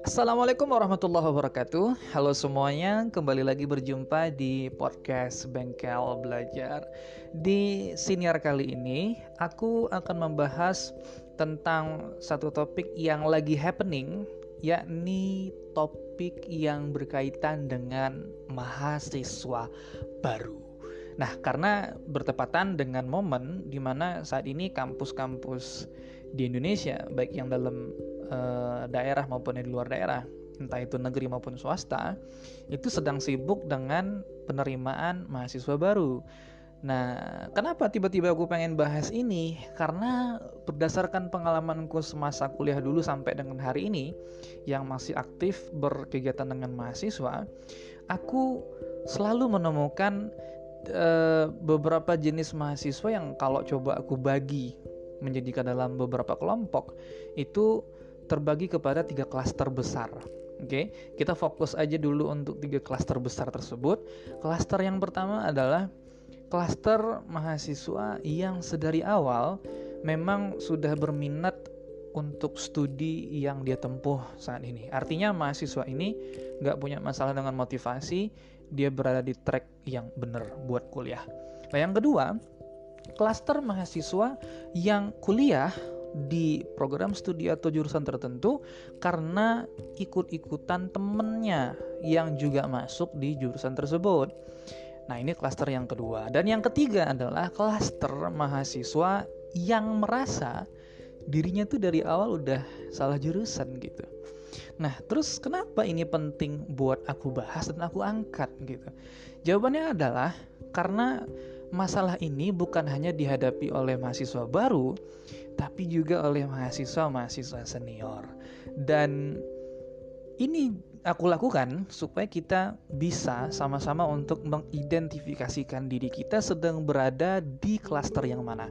Assalamualaikum warahmatullahi wabarakatuh. Halo semuanya, kembali lagi berjumpa di podcast Bengkel Belajar. Di siniar kali ini, aku akan membahas tentang satu topik yang lagi happening, yakni topik yang berkaitan dengan mahasiswa baru. Nah, karena bertepatan dengan momen di mana saat ini kampus-kampus di Indonesia, baik yang dalam daerah maupun yang di luar daerah, entah itu negeri maupun swasta, itu sedang sibuk dengan penerimaan mahasiswa baru. Nah, kenapa tiba-tiba aku pengen bahas ini? Karena berdasarkan pengalamanku semasa kuliah dulu sampai dengan hari ini, yang masih aktif berkegiatan dengan mahasiswa, aku selalu menemukan beberapa jenis mahasiswa yang kalau coba aku bagi menjadikan dalam beberapa kelompok, itu terbagi kepada 3 klaster besar. Oke, kita fokus aja dulu untuk 3 klaster besar tersebut. Klaster yang pertama adalah klaster mahasiswa yang sedari awal memang sudah berminat untuk studi yang dia tempuh saat ini. Artinya mahasiswa ini nggak punya masalah dengan motivasi, dia berada di track yang benar buat kuliah. Nah, yang kedua, klaster mahasiswa yang kuliah di program studi atau jurusan tertentu karena ikut-ikutan temennya yang juga masuk di jurusan tersebut. Nah, ini klaster yang kedua. Dan yang ketiga adalah klaster mahasiswa yang merasa dirinya tuh dari awal udah salah jurusan gitu. Nah, terus kenapa ini penting buat aku bahas dan aku angkat gitu? Jawabannya adalah karena masalah ini bukan hanya dihadapi oleh mahasiswa baru, tapi juga oleh mahasiswa-mahasiswa senior. Dan ini aku lakukan supaya kita bisa sama-sama untuk mengidentifikasikan diri kita sedang berada di klaster yang mana.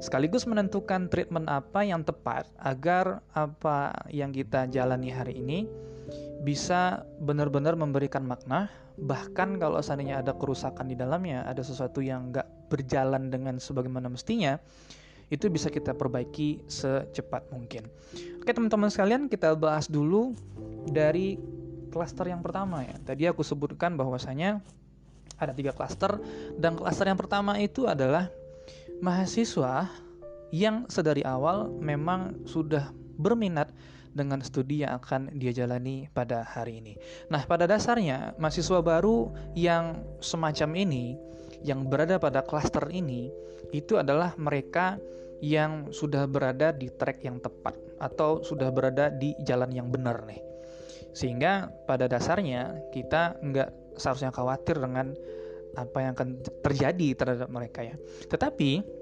Sekaligus menentukan treatment apa yang tepat agar apa yang kita jalani hari ini bisa benar-benar memberikan makna. Bahkan kalau seandainya ada kerusakan di dalamnya, ada sesuatu yang nggak berjalan dengan sebagaimana mestinya, itu bisa kita perbaiki secepat mungkin. Oke teman-teman sekalian, kita bahas dulu dari klaster yang pertama ya. Tadi aku sebutkan bahwasanya ada 3 klaster, dan klaster yang pertama itu adalah mahasiswa yang sedari awal memang sudah berminat dengan studi yang akan dia jalani pada hari ini. Nah, pada dasarnya mahasiswa baru yang semacam ini, yang berada pada klaster ini, itu adalah mereka yang sudah berada di track yang tepat atau sudah berada di jalan yang benar nih. Sehingga pada dasarnya kita nggak seharusnya khawatir dengan apa yang akan terjadi terhadap mereka ya. Tetapi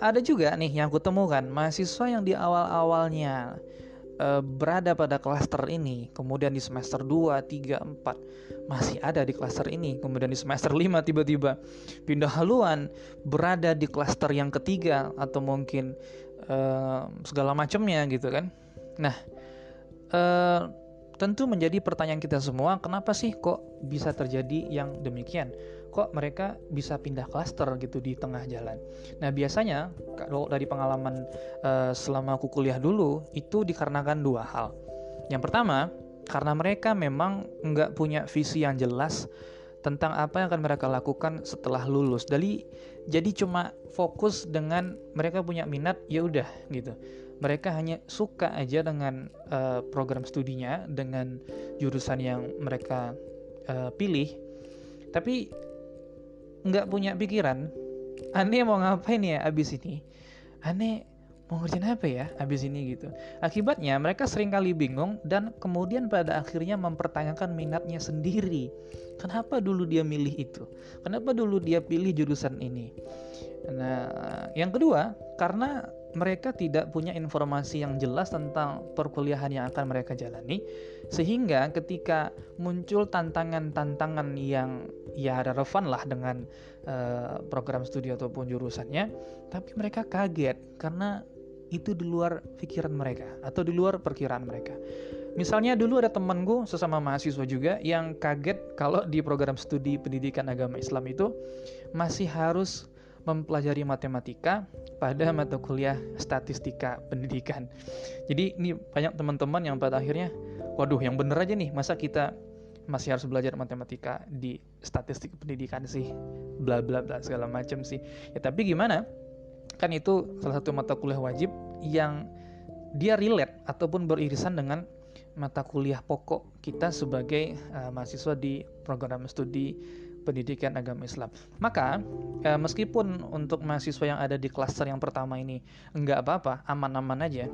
ada juga nih yang kutemukan mahasiswa yang di awal-awalnya berada pada klaster ini, kemudian di semester 2, 3, 4 masih ada di klaster ini, kemudian di semester 5 tiba-tiba pindah haluan berada di klaster yang ketiga atau mungkin segala macamnya gitu kan. Nah, tentu menjadi pertanyaan kita semua, kenapa sih kok bisa terjadi yang demikian? Kok mereka bisa pindah klaster gitu di tengah jalan? Nah, biasanya kalau dari pengalaman selama aku kuliah dulu, itu dikarenakan 2 hal. Yang pertama, karena mereka memang nggak punya visi yang jelas tentang apa yang akan mereka lakukan setelah lulus. Jadi cuma fokus dengan mereka punya minat, ya udah gitu. Mereka hanya suka aja dengan program studinya, dengan jurusan yang mereka pilih, tapi nggak punya pikiran, aneh mau ngapain ya abis ini, aneh mau ngerjain apa ya abis ini gitu. Akibatnya mereka seringkali bingung dan kemudian pada akhirnya mempertanyakan minatnya sendiri. Kenapa dulu dia milih itu? Kenapa dulu dia pilih jurusan ini? Nah, yang kedua, karena mereka tidak punya informasi yang jelas tentang perkuliahan yang akan mereka jalani, sehingga ketika muncul tantangan-tantangan yang ya relevan lah dengan program studi ataupun jurusannya, tapi mereka kaget karena itu di luar pikiran mereka atau di luar perkiraan mereka. Misalnya dulu ada temanku sesama mahasiswa juga yang kaget kalau di program studi pendidikan agama Islam itu masih harus mempelajari matematika pada mata kuliah statistika pendidikan. Jadi ini banyak teman-teman yang pada akhirnya, waduh yang bener aja nih, masa kita masih harus belajar matematika di statistik pendidikan sih, bla bla bla segala macam sih. Ya tapi gimana? Kan itu salah satu mata kuliah wajib yang dia relate ataupun beririsan dengan mata kuliah pokok kita sebagai mahasiswa di program studi pendidikan agama Islam. Maka meskipun untuk mahasiswa yang ada di klaster yang pertama ini enggak apa-apa, aman-aman aja,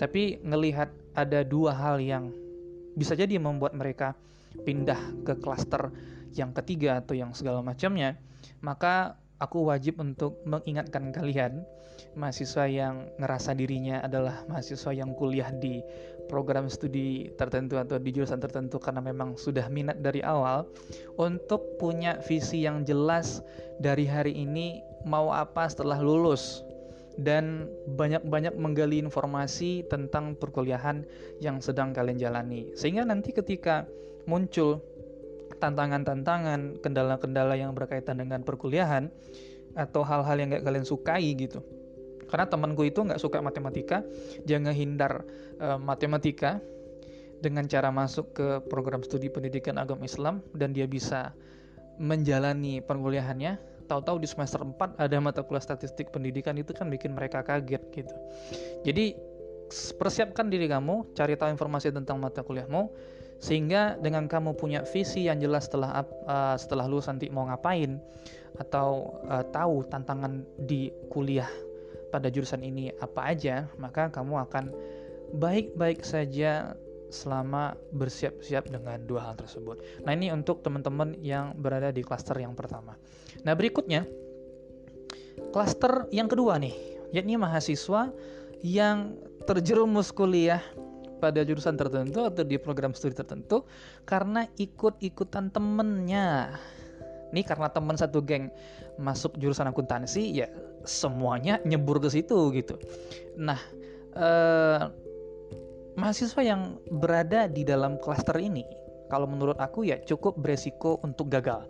tapi ngelihat ada dua hal yang bisa jadi membuat mereka pindah ke klaster yang ketiga atau yang segala macamnya, maka aku wajib untuk mengingatkan kalian, mahasiswa yang ngerasa dirinya adalah mahasiswa yang kuliah di program studi tertentu atau di jurusan tertentu karena memang sudah minat dari awal, untuk punya visi yang jelas dari hari ini mau apa setelah lulus, dan banyak-banyak menggali informasi tentang perkuliahan yang sedang kalian jalani. Sehingga nanti ketika muncul tantangan-tantangan, kendala-kendala yang berkaitan dengan perkuliahan atau hal-hal yang gak kalian sukai gitu. Karena temanku itu gak suka matematika, dia ngehindar matematika dengan cara masuk ke program studi pendidikan agama Islam, dan dia bisa menjalani perkuliahannya. Tahu-tahu di semester 4 ada mata kuliah statistik pendidikan, itu kan bikin mereka kaget gitu. Jadi persiapkan diri kamu, cari tahu informasi tentang mata kuliahmu, sehingga dengan kamu punya visi yang jelas setelah lulus nanti mau ngapain, atau tahu tantangan di kuliah pada jurusan ini apa aja, maka kamu akan baik-baik saja selama bersiap-siap dengan dua hal tersebut. Nah ini untuk teman-teman yang berada di klaster yang pertama. Nah berikutnya, klaster yang kedua nih, yakni mahasiswa yang terjerumus kuliah pada jurusan tertentu atau di program studi tertentu karena ikut-ikutan temennya. Nih karena teman satu geng masuk jurusan akuntansi, ya semuanya nyebur ke situ gitu. Nah, mahasiswa yang berada di dalam klaster ini, kalau menurut aku ya cukup beresiko untuk gagal.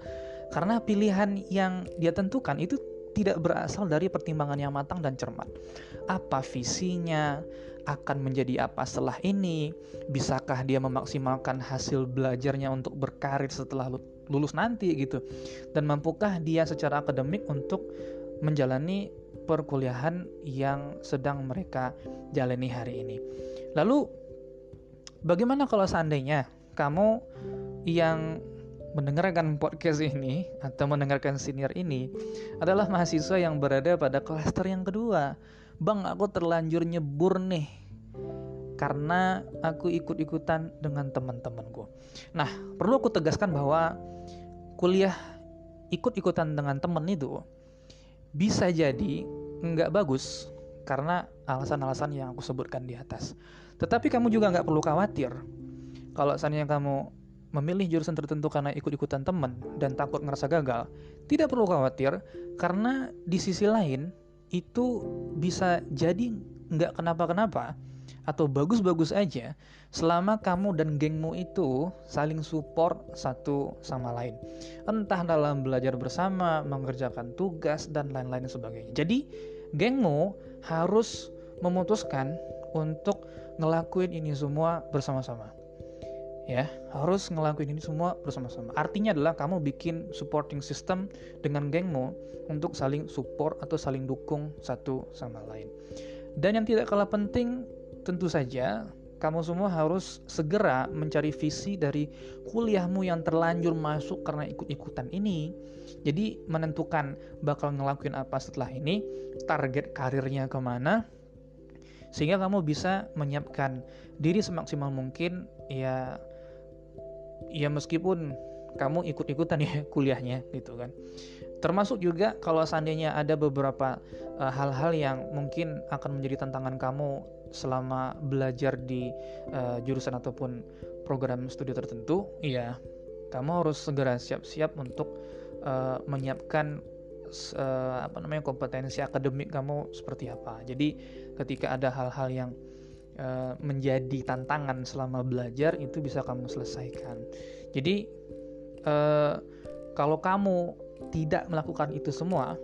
Karena pilihan yang dia tentukan itu tidak berasal dari pertimbangan yang matang dan cermat. Apa visinya? Akan menjadi apa setelah ini? Bisakah dia memaksimalkan hasil belajarnya untuk berkarir setelah lulus nanti gitu? Dan mampukah dia secara akademik untuk menjalani perkuliahan yang sedang mereka jalani hari ini? Lalu bagaimana kalau seandainya kamu yang mendengarkan podcast ini atau mendengarkan senior ini adalah mahasiswa yang berada pada klaster yang kedua? Bang, aku terlanjur nyebur nih karena aku ikut-ikutan dengan teman-temanku. Nah, perlu aku tegaskan bahwa kuliah ikut-ikutan dengan teman itu bisa jadi nggak bagus karena alasan-alasan yang aku sebutkan di atas. Tetapi kamu juga nggak perlu khawatir kalau seandainya kamu memilih jurusan tertentu karena ikut-ikutan teman dan takut ngerasa gagal. Tidak perlu khawatir, karena di sisi lain itu bisa jadi nggak kenapa-kenapa atau bagus-bagus aja selama kamu dan gengmu itu saling support satu sama lain, entah dalam belajar bersama, mengerjakan tugas, dan lain-lain sebagainya. Jadi gengmu harus memutuskan untuk ngelakuin ini semua bersama-sama. Ya, harus ngelakuin ini semua bersama-sama. Artinya adalah kamu bikin supporting system dengan gengmu untuk saling support atau saling dukung satu sama lain. Dan yang tidak kalah penting, tentu saja kamu semua harus segera mencari visi dari kuliahmu yang terlanjur masuk karena ikut-ikutan ini. Jadi menentukan bakal ngelakuin apa setelah ini, target karirnya kemana, sehingga kamu bisa menyiapkan diri semaksimal mungkin. Ya meskipun kamu ikut-ikutan ya kuliahnya gitu kan. Termasuk juga kalau seandainya ada beberapa hal-hal yang mungkin akan menjadi tantangan kamu selama belajar di jurusan ataupun program studi tertentu, ya kamu harus segera siap-siap untuk menyiapkan kompetensi akademik kamu seperti apa. Jadi ketika ada hal-hal yang menjadi tantangan selama belajar, itu bisa kamu selesaikan. Jadi kalau kamu tidak melakukan itu semua,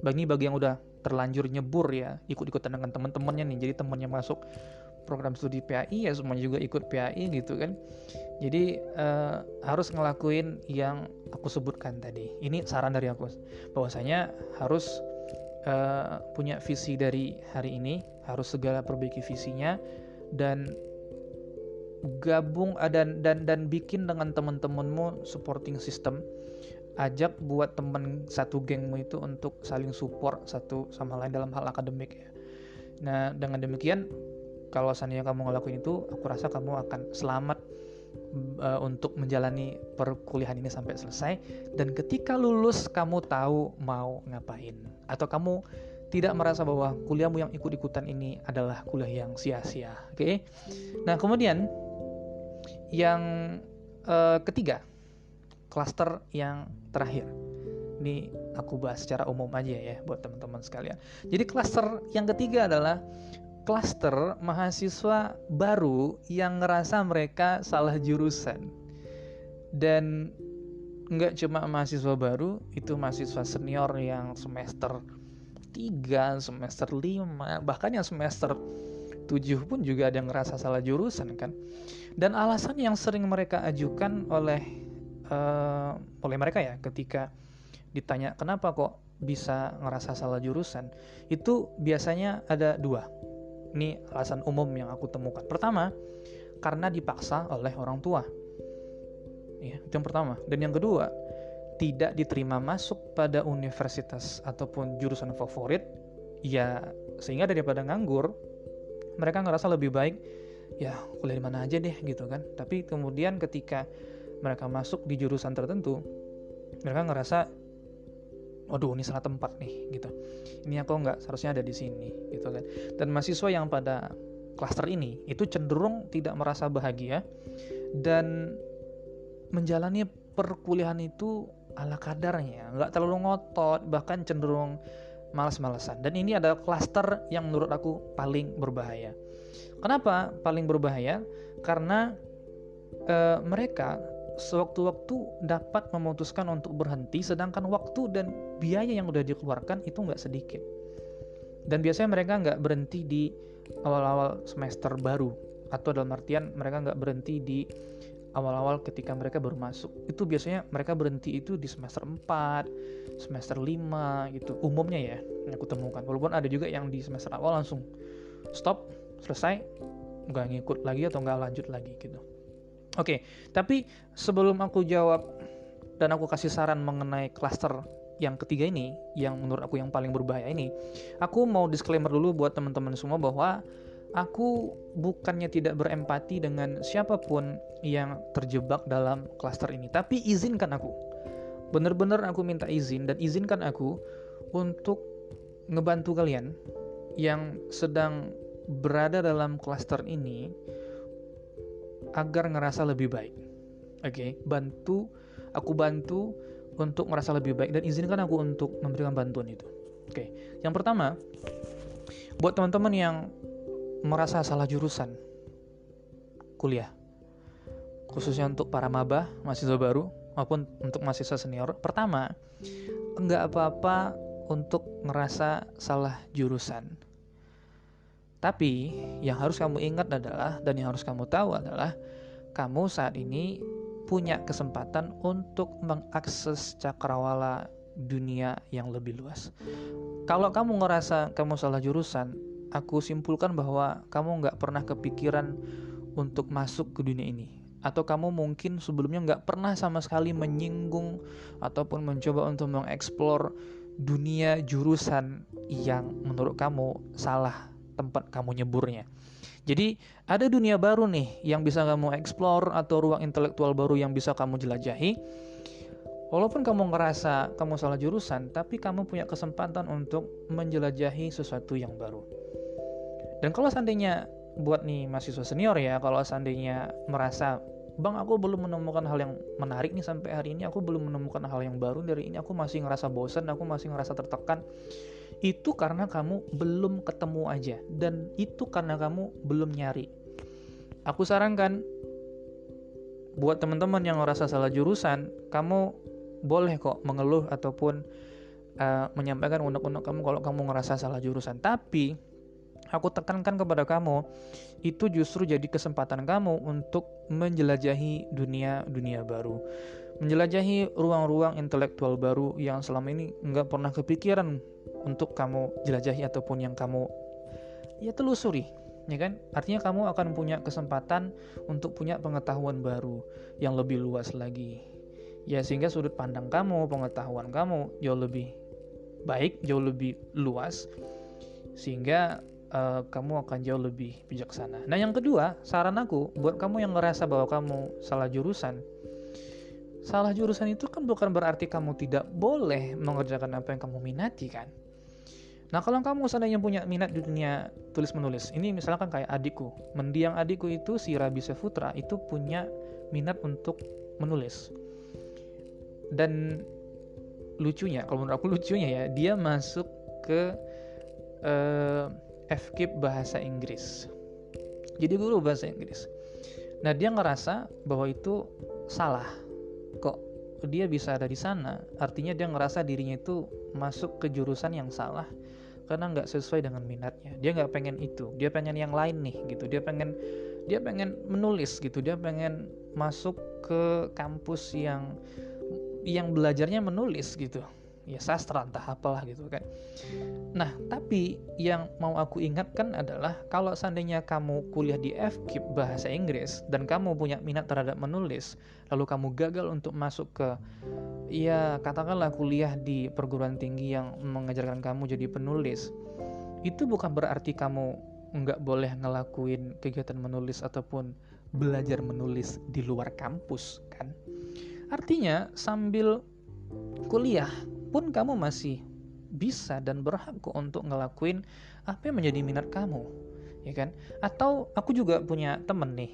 bagi yang udah terlanjur nyebur ya, ikut-ikutan dengan teman-temannya nih, jadi temannya masuk program studi PAI ya semuanya juga ikut PAI gitu kan. Jadi harus ngelakuin yang aku sebutkan tadi. Ini saran dari aku, bahwasanya harus punya visi dari hari ini, harus segala perbaiki visinya, dan gabung dan bikin dengan teman-temanmu supporting system. Ajak buat temen satu gengmu itu untuk saling support satu sama lain dalam hal akademik ya. Nah, dengan demikian kalau seandainya kamu ngelakuin itu, aku rasa kamu akan selamat untuk menjalani perkuliahan ini sampai selesai. Dan ketika lulus, kamu tahu mau ngapain, atau kamu tidak merasa bahwa kuliahmu yang ikut-ikutan ini adalah kuliah yang sia-sia. Oke? Nah, kemudian yang ketiga, klaster yang terakhir. Ini aku bahas secara umum aja ya buat teman-teman sekalian. Jadi klaster yang ketiga adalah klaster mahasiswa baru yang ngerasa mereka salah jurusan. Dan nggak cuma mahasiswa baru, itu mahasiswa senior yang semester 3, semester 5, bahkan yang semester 7 pun juga ada yang ngerasa salah jurusan kan. Dan alasan yang sering mereka ajukan oleh mereka ya, ketika ditanya kenapa kok bisa ngerasa salah jurusan, itu biasanya ada dua. Ini alasan umum yang aku temukan. Pertama, karena dipaksa oleh orang tua. Ya, itu yang pertama. Dan yang kedua, tidak diterima masuk pada universitas ataupun jurusan favorit, ya sehingga daripada nganggur, mereka ngerasa lebih baik ya kuliah di mana aja deh gitu kan. Tapi kemudian ketika mereka masuk di jurusan tertentu, mereka ngerasa waduh ini salah tempat nih gitu, ini aku nggak seharusnya ada di sini gitu kan. Dan mahasiswa yang pada klaster ini itu cenderung tidak merasa bahagia dan menjalani perkuliahan itu ala kadarnya, nggak terlalu ngotot, bahkan cenderung malas-malasan. Dan ini adalah klaster yang menurut aku paling berbahaya. Kenapa paling berbahaya? Karena mereka sewaktu-waktu dapat memutuskan untuk berhenti, sedangkan waktu dan biaya yang udah dikeluarkan itu nggak sedikit. Dan biasanya mereka nggak berhenti di awal-awal semester baru, atau dalam artian mereka nggak berhenti di awal-awal ketika mereka baru masuk. Itu biasanya mereka berhenti itu di semester 4, semester 5 gitu, umumnya ya yang aku temukan. Walaupun ada juga yang di semester awal langsung stop, selesai, nggak ngikut lagi atau nggak lanjut lagi gitu. Oke, tapi sebelum aku jawab dan aku kasih saran mengenai klaster yang ketiga ini, yang menurut aku yang paling berbahaya ini, aku mau disclaimer dulu buat teman-teman semua bahwa aku bukannya tidak berempati dengan siapapun yang terjebak dalam klaster ini, tapi izinkan aku. Bener-bener aku minta izin dan izinkan aku untuk ngebantu kalian yang sedang berada dalam klaster ini agar ngerasa lebih baik. Oke, aku bantu untuk ngerasa lebih baik dan izinkan aku untuk memberikan bantuan itu. Oke, yang pertama, buat teman-teman yang merasa salah jurusan kuliah, khususnya untuk para maba, mahasiswa baru, maupun untuk mahasiswa senior. Pertama, enggak apa-apa untuk ngerasa salah jurusan. Tapi yang harus kamu ingat adalah, dan yang harus kamu tahu adalah, kamu saat ini punya kesempatan untuk mengakses cakrawala dunia yang lebih luas. Kalau kamu ngerasa kamu salah jurusan, aku simpulkan bahwa kamu nggak pernah kepikiran untuk masuk ke dunia ini. Atau kamu mungkin sebelumnya nggak pernah sama sekali menyinggung ataupun mencoba untuk mengeksplor dunia jurusan yang menurut kamu salah tempat kamu nyeburnya. Jadi ada dunia baru nih yang bisa kamu explore, atau ruang intelektual baru yang bisa kamu jelajahi. Walaupun kamu ngerasa kamu salah jurusan, tapi kamu punya kesempatan untuk menjelajahi sesuatu yang baru. Dan kalau seandainya buat nih mahasiswa senior ya, kalau seandainya merasa, Bang, aku belum menemukan hal yang menarik nih sampai hari ini, aku belum menemukan hal yang baru dari ini, aku masih ngerasa bosan, aku masih ngerasa tertekan. Itu karena kamu belum ketemu aja, dan itu karena kamu belum nyari. Aku sarankan buat teman-teman yang ngerasa salah jurusan, kamu boleh kok mengeluh ataupun menyampaikan unek-unek kamu kalau kamu ngerasa salah jurusan. Tapi aku tekankan kepada kamu, itu justru jadi kesempatan kamu untuk menjelajahi dunia baru, menjelajahi ruang-ruang intelektual baru yang selama ini nggak pernah kepikiran untuk kamu jelajahi ataupun yang kamu telusuri, ya kan? Artinya kamu akan punya kesempatan untuk punya pengetahuan baru yang lebih luas lagi. Ya, sehingga sudut pandang kamu, pengetahuan kamu jauh lebih baik, jauh lebih luas, sehingga kamu akan jauh lebih bijaksana. Nah, yang kedua, saran aku buat kamu yang ngerasa bahwa kamu salah jurusan itu kan bukan berarti kamu tidak boleh mengerjakan apa yang kamu minati, kan? Nah, kalau kamu seandainya punya minat di dunia tulis-menulis, ini misalkan kayak adikku, mendiang adikku itu, si Rabi Sefutra, itu punya minat untuk menulis. Dan lucunya, kalau menurut aku lucunya ya, dia masuk ke FKIP bahasa Inggris. Jadi guru bahasa Inggris. Nah, dia ngerasa bahwa itu salah. Kok dia bisa ada di sana? Artinya dia ngerasa dirinya itu masuk ke jurusan yang salah karena nggak sesuai dengan minatnya. Dia nggak pengen itu, dia pengen yang lain nih gitu. Dia pengen menulis gitu. Dia pengen masuk ke kampus yang belajarnya menulis gitu, ya sastra entah apalah gitu kan. Nah, tapi yang mau aku ingatkan adalah kalau seandainya kamu kuliah di FKIP bahasa Inggris dan kamu punya minat terhadap menulis, lalu kamu gagal untuk masuk ke katakanlah kuliah di perguruan tinggi yang mengajarkan kamu jadi penulis, itu bukan berarti kamu nggak boleh ngelakuin kegiatan menulis ataupun belajar menulis di luar kampus, kan? Artinya sambil kuliah pun kamu masih bisa dan berhak kok untuk ngelakuin apa yang menjadi minat kamu, ya kan? Atau aku juga punya temen nih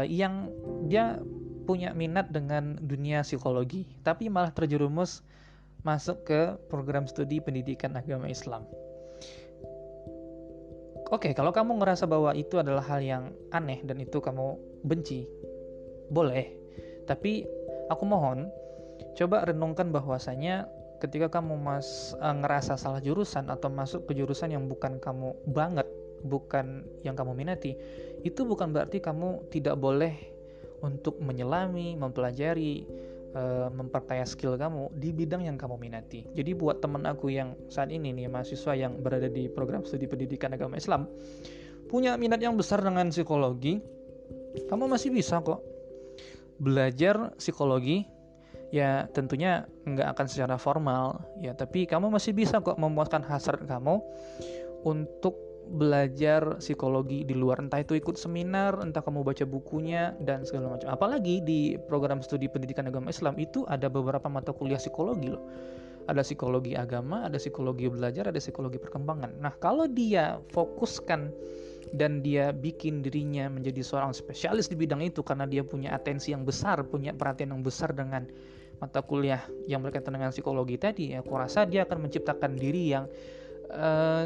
yang dia punya minat dengan dunia psikologi, tapi malah terjerumus masuk ke program studi pendidikan agama Islam. Oke, kalau kamu ngerasa bahwa itu adalah hal yang aneh dan itu kamu benci, boleh. Tapi aku mohon, coba renungkan bahwasanya ketika kamu ngerasa salah jurusan atau masuk ke jurusan yang bukan kamu banget, bukan yang kamu minati, itu bukan berarti kamu tidak boleh untuk menyelami, mempelajari, memperkaya skill kamu di bidang yang kamu minati. Jadi buat teman aku yang saat ini nih, mahasiswa yang berada di program studi pendidikan agama Islam, punya minat yang besar dengan psikologi, kamu masih bisa kok belajar psikologi. Ya tentunya nggak akan secara formal ya, tapi kamu masih bisa kok memuaskan hasrat kamu untuk belajar psikologi di luar, entah itu ikut seminar, entah kamu baca bukunya dan segala macam. Apalagi di program studi pendidikan agama Islam itu ada beberapa mata kuliah psikologi loh. Ada psikologi agama, ada psikologi belajar, ada psikologi perkembangan. Nah, kalau dia fokuskan dan dia bikin dirinya menjadi seorang spesialis di bidang itu karena dia punya atensi yang besar, punya perhatian yang besar dengan mata kuliah yang berkaitan dengan psikologi tadi, aku rasa dia akan menciptakan diri yang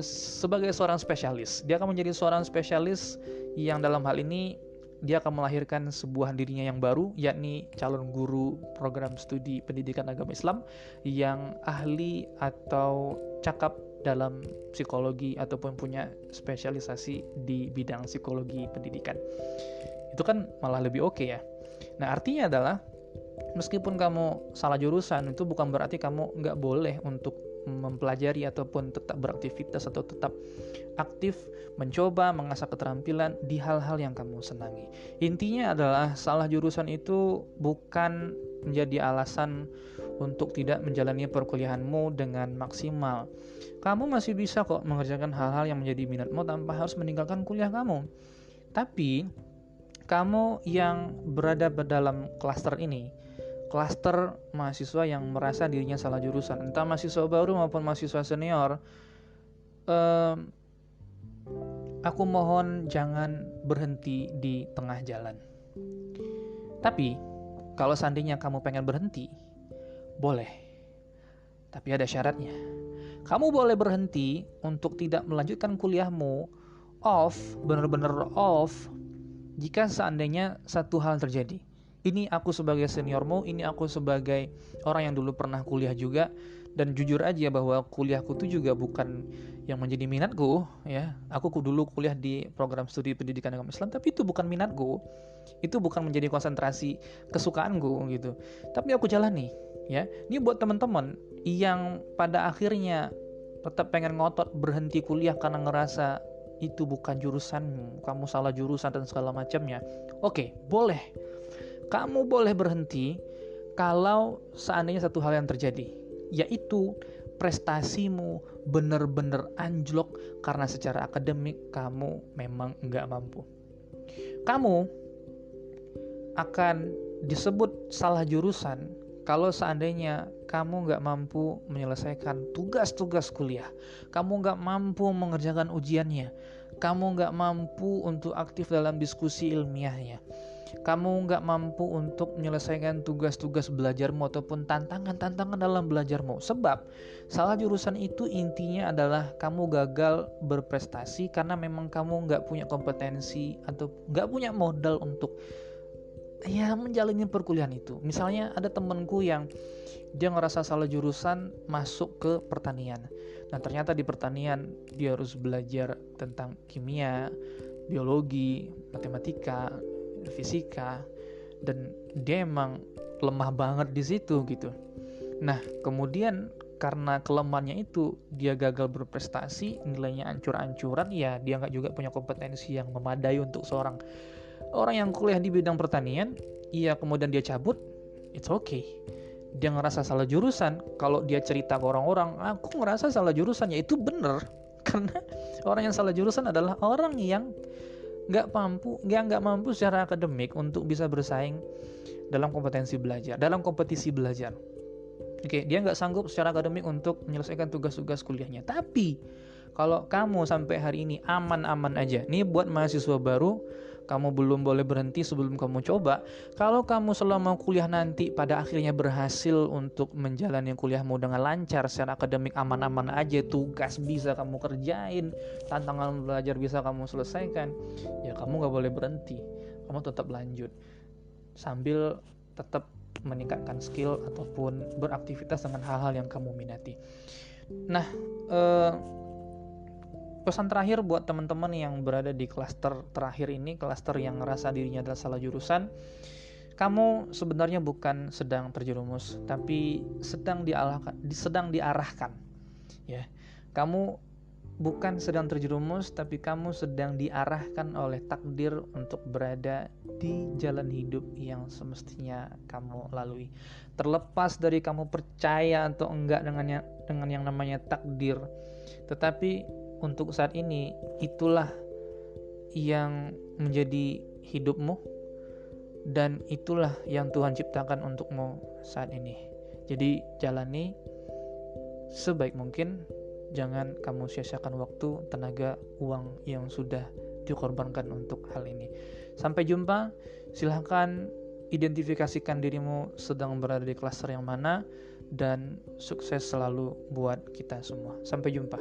sebagai seorang spesialis. Dia akan menjadi seorang spesialis yang dalam hal ini dia akan melahirkan sebuah dirinya yang baru, yakni calon guru program studi pendidikan agama Islam yang ahli atau cakap dalam psikologi ataupun punya spesialisasi di bidang psikologi pendidikan. Itu kan malah lebih oke ya. Nah, artinya adalah meskipun kamu salah jurusan, itu bukan berarti kamu nggak boleh untuk mempelajari ataupun tetap beraktivitas atau tetap aktif mencoba mengasah keterampilan di hal-hal yang kamu senangi. Intinya adalah salah jurusan itu bukan menjadi alasan untuk tidak menjalani perkuliahanmu dengan maksimal. Kamu masih bisa kok mengerjakan hal-hal yang menjadi minatmu tanpa harus meninggalkan kuliah kamu. Tapi kamu yang berada dalam klaster ini, klaster mahasiswa yang merasa dirinya salah jurusan, entah mahasiswa baru maupun mahasiswa senior, aku mohon jangan berhenti di tengah jalan. Tapi kalau seandainya kamu pengen berhenti, boleh. Tapi ada syaratnya. Kamu boleh berhenti untuk tidak melanjutkan kuliahmu benar-benar off, jika seandainya satu hal terjadi. Ini aku sebagai seniormu, ini aku sebagai orang yang dulu pernah kuliah juga, Dan jujur aja bahwa kuliahku tuh juga bukan yang menjadi minatku ya. Aku dulu kuliah di program studi pendidikan agama Islam, tapi itu bukan minatku. Itu bukan menjadi konsentrasi kesukaanku gitu. Tapi aku jalani ya. Ini buat teman-teman yang pada akhirnya tetap pengen ngotot berhenti kuliah karena ngerasa itu bukan jurusanmu, kamu salah jurusan dan segala macamnya. Oke, boleh. Kamu boleh berhenti kalau seandainya satu hal yang terjadi, yaitu prestasimu bener-bener anjlok karena secara akademik kamu memang nggak mampu. Kamu akan disebut salah jurusan kalau seandainya kamu nggak mampu menyelesaikan tugas-tugas kuliah, kamu nggak mampu mengerjakan ujiannya, kamu nggak mampu untuk aktif dalam diskusi ilmiahnya, kamu nggak mampu untuk menyelesaikan tugas-tugas belajarmu ataupun tantangan-tantangan dalam belajarmu. Sebab salah jurusan itu intinya adalah kamu gagal berprestasi karena memang kamu nggak punya kompetensi atau nggak punya modal untuk menjalani perkuliahan itu. Misalnya ada temenku yang dia ngerasa salah jurusan masuk ke pertanian. Nah ternyata di pertanian dia harus belajar tentang kimia, biologi, matematika, fisika, dan dia emang lemah banget di situ gitu. Nah kemudian karena kelemahannya itu dia gagal berprestasi, nilainya ancur-ancuran, ya dia nggak juga punya kompetensi yang memadai untuk seorang orang yang kuliah di bidang pertanian. Iya kemudian dia cabut, it's okay. Dia ngerasa salah jurusan. Kalau dia cerita ke orang-orang, aku ngerasa salah jurusan, ya itu bener. Karena orang yang salah jurusan adalah orang yang nggak mampu secara akademik untuk bisa bersaing dalam kompetensi belajar, dalam kompetisi belajar. Oke, dia nggak sanggup secara akademik untuk menyelesaikan tugas-tugas kuliahnya. Tapi kalau kamu sampai hari ini aman-aman aja, nih buat mahasiswa baru, kamu belum boleh berhenti sebelum kamu coba. Kalau kamu selama kuliah nanti pada akhirnya berhasil untuk menjalani kuliahmu dengan lancar, secara akademik aman-aman aja, tugas bisa kamu kerjain, tantangan belajar bisa kamu selesaikan, ya kamu gak boleh berhenti. Kamu tetap lanjut sambil tetap meningkatkan skill ataupun beraktivitas dengan hal-hal yang kamu minati. Nah, pesan terakhir buat teman-teman yang berada di klaster terakhir ini, klaster yang ngerasa dirinya adalah salah jurusan, kamu sebenarnya bukan sedang terjerumus, tapi sedang diarahkan. Ya, kamu bukan sedang terjerumus, tapi kamu sedang diarahkan oleh takdir untuk berada di jalan hidup yang semestinya kamu lalui. Terlepas dari kamu percaya atau enggak dengan yang namanya takdir, tetapi untuk saat ini itulah yang menjadi hidupmu dan itulah yang Tuhan ciptakan untukmu saat ini. Jadi jalani sebaik mungkin, jangan kamu sia-siakan waktu, tenaga, uang yang sudah dikorbankan untuk hal ini. Sampai jumpa, silahkan identifikasikan dirimu sedang berada di klaster yang mana, dan sukses selalu buat kita semua. Sampai jumpa.